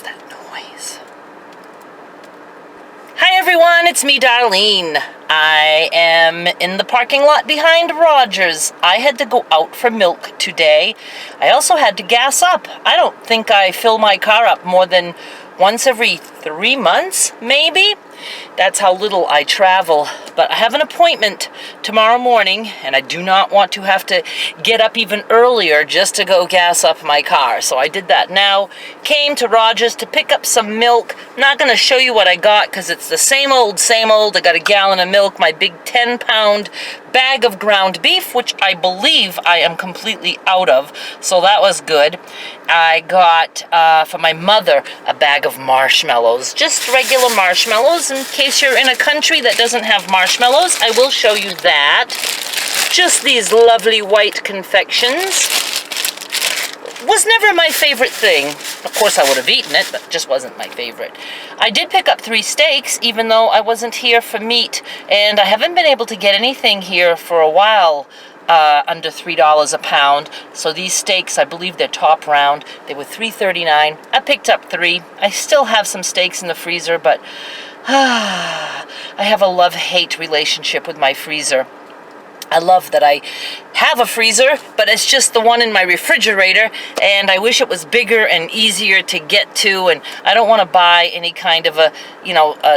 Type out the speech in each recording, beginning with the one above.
is that noise? Hi everyone, it's me, Darlene. I am in the parking lot behind Rogers. I had to go out for milk today. I also had to gas up. I don't think I fill my car up more than once every 3 months, maybe. That's how little I travel. But I have an appointment tomorrow morning, and I do not want to have to get up even earlier just to go gas up my car. So I did that now. Came to Rogers to pick up some milk. Not going to show you what I got because it's the same old, same old. I got a gallon of milk, my big 10-pound bag of ground beef, which I believe I am completely out of. So that was good. I got, for my mother, a bag of marshmallows. Just regular marshmallows. In case you're in a country that doesn't have marshmallows, I will show you that. Just these lovely white confections. Was never my favorite thing. Of course I would have eaten it, but just wasn't my favorite. I did pick up 3 steaks, even though I wasn't here for meat, and I haven't been able to get anything here for a while under $3 a pound. So these steaks, I believe they're top round. They were $3.39. I picked up 3. I still have some steaks in the freezer, but I have a love-hate relationship with my freezer. I love that I have a freezer, but it's just the one in my refrigerator, and I wish it was bigger and easier to get to, and I don't want to buy any kind of a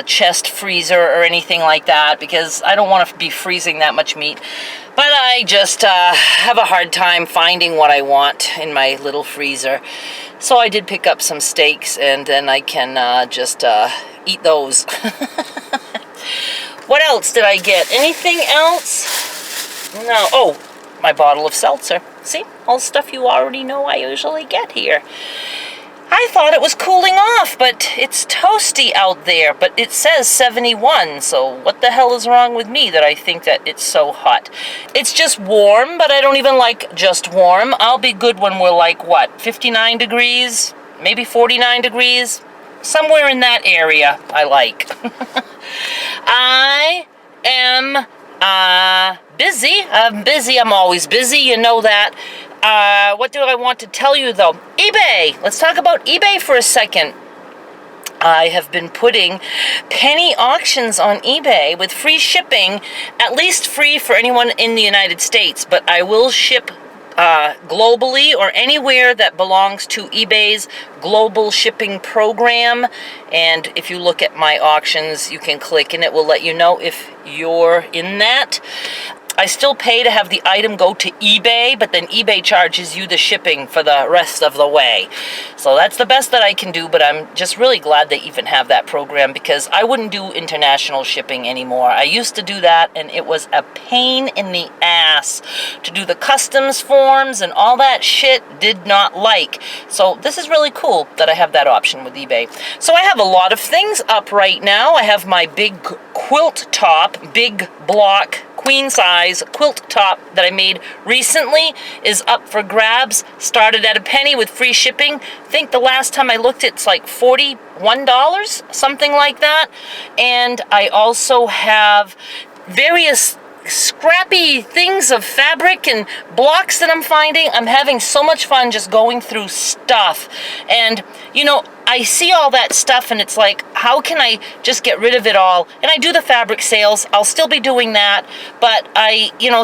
chest freezer or anything like that, because I don't want to be freezing that much meat. But I just have a hard time finding what I want in my little freezer. So I did pick up some steaks, and then I can just eat those. What else did I get? Anything else? No. Oh, my bottle of seltzer. See? All stuff you already know I usually get here. I thought it was cooling off, but it's toasty out there. But it says 71, so what the hell is wrong with me that I think that it's so hot? It's just warm, but I don't even like just warm. I'll be good when we're like, what, 59 degrees? Maybe 49 degrees? Somewhere in that area I like. I am busy. I'm busy. I'm always busy. You know that. What do I want to tell you, though? eBay. Let's talk about eBay for a second. I have been putting penny auctions on eBay with free shipping, at least free for anyone in the United States, but I will ship globally or anywhere that belongs to eBay's global shipping program. And if you look at my auctions, you can click and it will let you know if you're in that. I still pay to have the item go to eBay, but then eBay charges you the shipping for the rest of the way. So that's the best that I can do, but I'm just really glad they even have that program, because I wouldn't do international shipping anymore. I used to do that, and it was a pain in the ass to do the customs forms and all that shit. Did not like. So this is really cool that I have that option with eBay. So I have a lot of things up right now. I have my big quilt top, big block queen size quilt top that I made recently is up for grabs. Started at a penny with free shipping. I think the last time I looked, it's like $41, something like that. And I also have various scrappy things of fabric and blocks that I'm finding. I'm having so much fun just going through stuff. And, I see all that stuff and it's like, how can I just get rid of it all? And I do the fabric sales. I'll still be doing that. But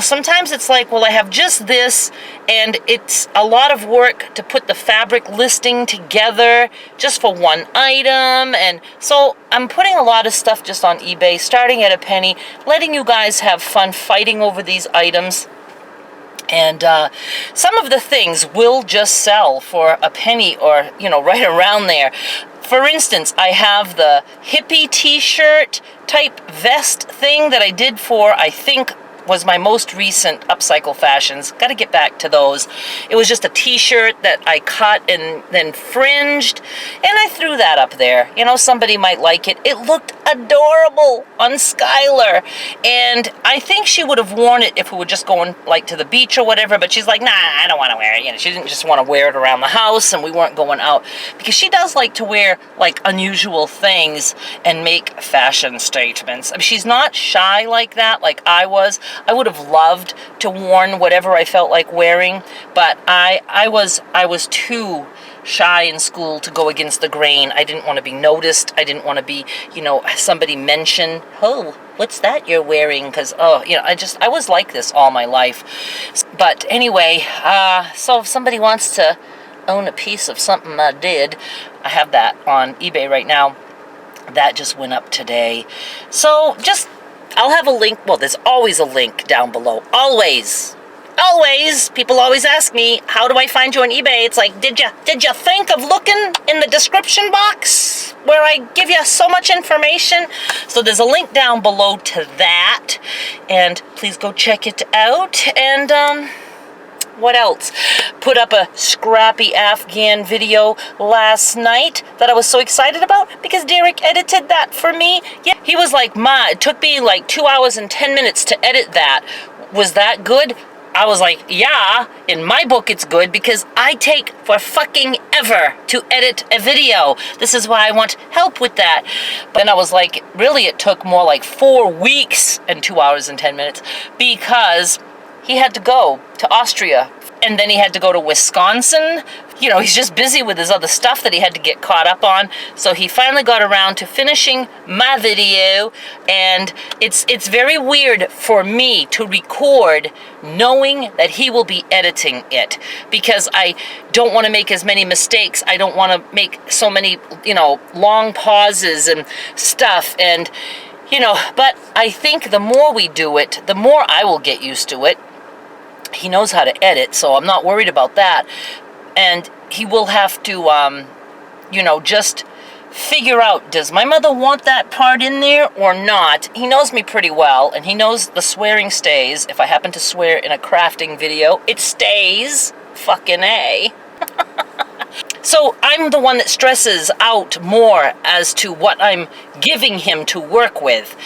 sometimes it's like, well, I have just this, and it's a lot of work to put the fabric listing together just for one item. And so I'm putting a lot of stuff just on eBay, starting at a penny, letting you guys have fun fighting over these items. And some of the things will just sell for a penny or, right around there. For instance, I have the hippie t-shirt type vest thing that I did for, I think, was my most recent upcycle fashions. Got to get back to those. It was just a t-shirt that I cut and then fringed, and I threw that up there. Somebody might like it. It looked adorable on Skylar, and I think she would have worn it if we were just going like to the beach or whatever, but she's like, nah, I don't want to wear it. She didn't just want to wear it around the house, and we weren't going out, because she does like to wear like unusual things and make fashion statements. I mean, she's not shy like that like I was. I would have loved to worn whatever I felt like wearing, but I was too shy in school to go against the grain. I didn't want to be noticed. I didn't want to be, you know, somebody mention, oh, what's that you're wearing? Because, oh, you know, I was like this all my life. But anyway, so if somebody wants to own a piece of something I did, I have that on eBay right now. That just went up today. So just, I'll have a link. Well, there's always a link down below. Always. People always ask me, how do I find you on eBay? It's like, did you think of looking in the description box where I give you so much information? So there's a link down below to that, and please go check it out. And what else? Put up a scrappy Afghan video last night that I was so excited about because Derek edited that for me. Yeah, he was like, Ma, it took me like 2 hours and 10 minutes to edit that. Was that good? I was like, yeah, in my book it's good because I take for fucking ever to edit a video. This is why I want help with that. But then I was like, really it took more like 4 weeks and 2 hours and 10 minutes because he had to go to Austria and then he had to go to Wisconsin. You know, he's just busy with his other stuff that he had to get caught up on. So he finally got around to finishing my video, and it's very weird for me to record knowing that he will be editing it because I don't want to make as many mistakes. I don't want to make so many, you know, long pauses and stuff, and you know, but I think the more we do it, the more I will get used to it. He knows how to edit, so I'm not worried about that. And he will have to, you know, just figure out, does my mother want that part in there or not? He knows me pretty well, and he knows the swearing stays. If I happen to swear in a crafting video, it stays. Fucking A. So I'm the one that stresses out more as to what I'm giving him to work with.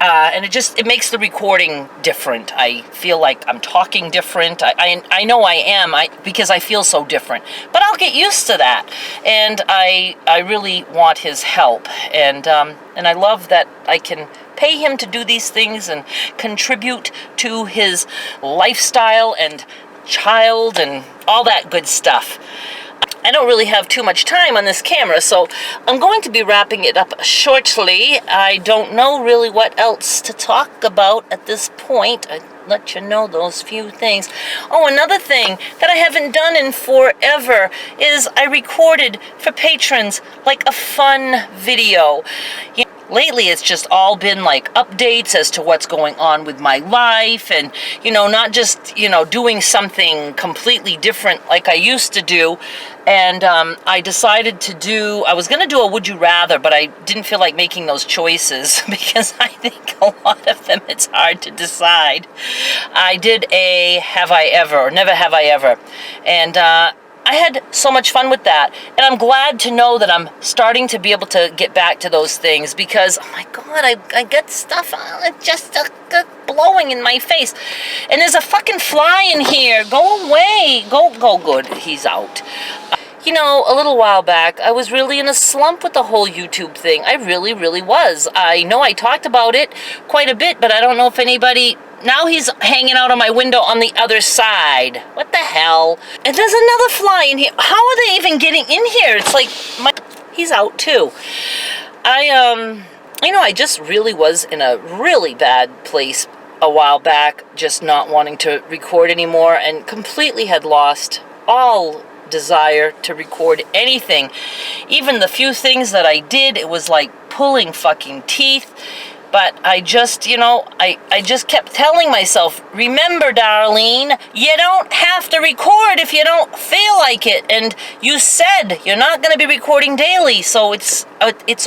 And it makes the recording different. I feel like I'm talking different. I know I am because I feel so different. But I'll get used to that. And I really want his help. And I love that I can pay him to do these things and contribute to his lifestyle and child and all that good stuff. I don't really have too much time on this camera, so I'm going to be wrapping it up shortly. I don't know really what else to talk about at this point. I let you know those few things. Oh, another thing that I haven't done in forever is I recorded for patrons like a fun video. You know, lately it's just all been like updates as to what's going on with my life, and you know, not just, you know, doing something completely different like I used to do. And I decided I was going to do a Would You Rather, but I didn't feel like making those choices because I think a lot of them it's hard to decide. I did a Have I Ever or Never Have I Ever. And I had so much fun with that. And I'm glad to know that I'm starting to be able to get back to those things because, oh my God, I get stuff just blowing in my face. And there's a fucking fly in here. Go away. Go good. He's out. You know, a little while back, I was really in a slump with the whole YouTube thing. I really, really was. I know I talked about it quite a bit, but I don't know if anybody... Now he's hanging out on my window on the other side. What the hell? And there's another fly in here. How are they even getting in here? It's like, he's out too. You know, I just really was in a really bad place a while back, just not wanting to record anymore and completely had lost all desire to record anything. Even the few things that I did, it was like pulling fucking teeth. But I just, you know, I just kept telling myself, remember, Darlene, you don't have to record if you don't feel like it. And you said you're not going to be recording daily, so it's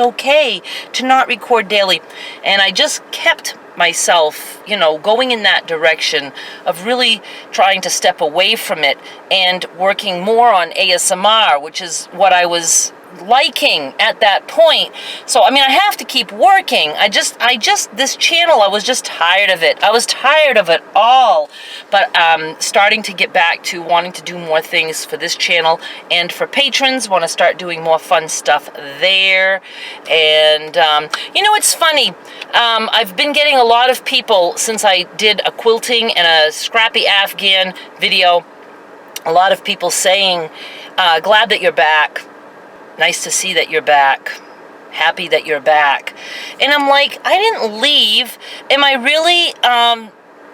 okay to not record daily. And I just kept myself, you know, going in that direction of really trying to step away from it and working more on ASMR, which is what I was liking at that point. So I mean, I have to keep working. I just this channel, I was just tired of it. I was tired of it all. But starting to get back to wanting to do more things for this channel and for patrons. Want to start doing more fun stuff there. And you know, it's funny, I've been getting a lot of people since I did a quilting and a scrappy Afghan video a lot of people saying, glad that you're back. Nice to see that you're back. Happy that you're back. And I'm like, I didn't leave. Am I really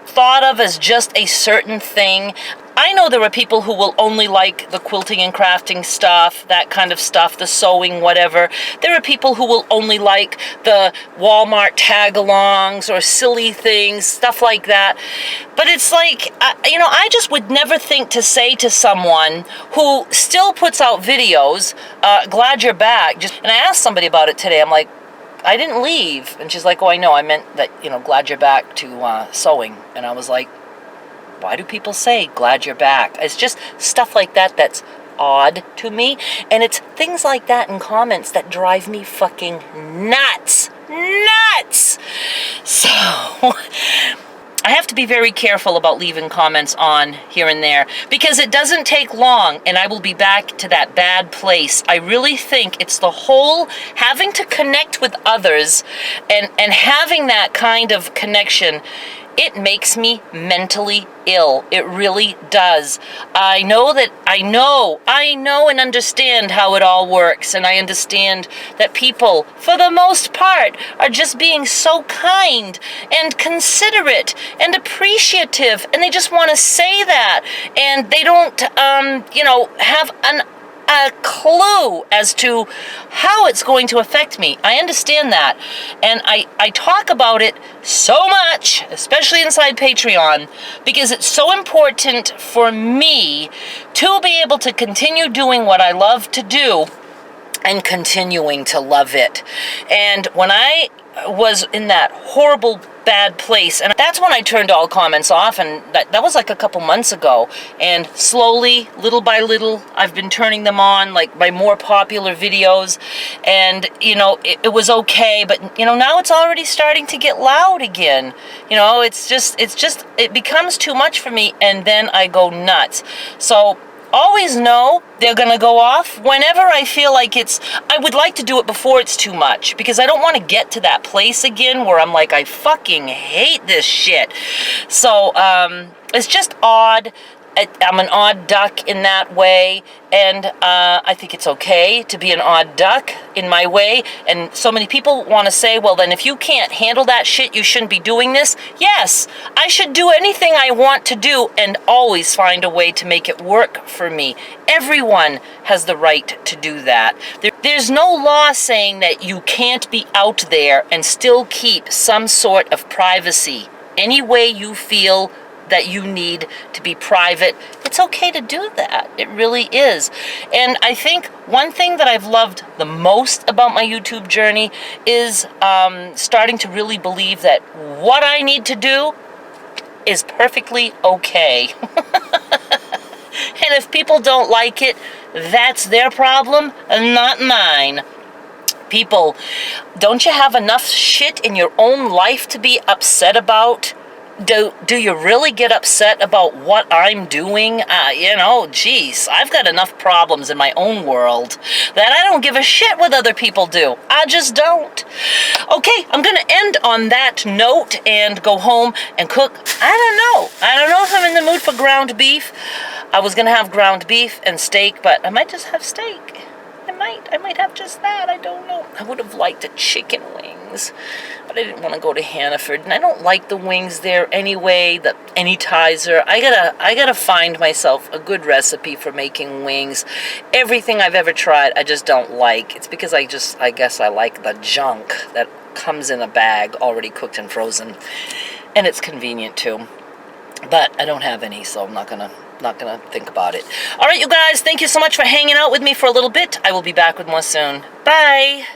thought of as just a certain thing? I know there are people who will only like the quilting and crafting stuff, that kind of stuff, the sewing, whatever. There are people who will only like the Walmart tag-alongs or silly things, stuff like that. But it's like, I just would never think to say to someone who still puts out videos, glad you're back. And I asked somebody about it today. I'm like, I didn't leave. And she's like, oh, I know. I meant that, glad you're back to sewing. And I was like, why do people say, glad you're back? It's just stuff like that that's odd to me. And it's things like that in comments that drive me fucking nuts. Nuts! So, I have to be very careful about leaving comments on here and there, because it doesn't take long and I will be back to that bad place. I really think it's the whole having to connect with others and having that kind of connection. It makes me mentally ill. It really does. I know and understand how it all works. And I understand that people, for the most part, are just being so kind and considerate and appreciative. And they just want to say that. And they don't, have a clue as to how it's going to affect me. I understand that. And I talk about it so much, especially inside Patreon, because it's so important for me to be able to continue doing what I love to do and continuing to love it. And when I was in that horrible bad place, and that's when I turned all comments off, and that was like a couple months ago, and slowly, little by little, I've been turning them on, like my more popular videos, and it was okay, but now it's already starting to get loud again. It becomes too much for me, and then I go nuts. So always know they're going to go off whenever I feel like I would like to do it before it's too much, because I don't want to get to that place again where I'm like, I fucking hate this shit. So, it's just odd. I'm an odd duck in that way, and I think it's okay to be an odd duck in my way. And so many people want to say, well, then if you can't handle that shit, you shouldn't be doing this. Yes, I should do anything I want to do and always find a way to make it work for me. Everyone has the right to do that. There's no law saying that you can't be out there and still keep some sort of privacy. Any way you feel that you need to be private, it's okay to do that. It really is. And I think one thing that I've loved the most about my YouTube journey is starting to really believe that what I need to do is perfectly okay. And if people don't like it, that's their problem, not mine. People, don't you have enough shit in your own life to be upset about? Do you really get upset about what I'm doing? Geez, I've got enough problems in my own world that I don't give a shit what other people do. I just don't. Okay, I'm going to end on that note and go home and cook. I don't know if I'm in the mood for ground beef. I was going to have ground beef and steak, but I might just have steak. I might have just that. I don't know. I would have liked a chicken wings, but I didn't want to go to Hannaford, and I don't like the wings there anyway. The anytizer. I gotta find myself a good recipe for making wings. Everything I've ever tried, I just don't like. It's because I guess I like the junk that comes in a bag already cooked and frozen, and it's convenient too. But I don't have any, so I'm not gonna think about it. All right, you guys, thank you so much for hanging out with me for a little bit. I will be back with more soon. Bye.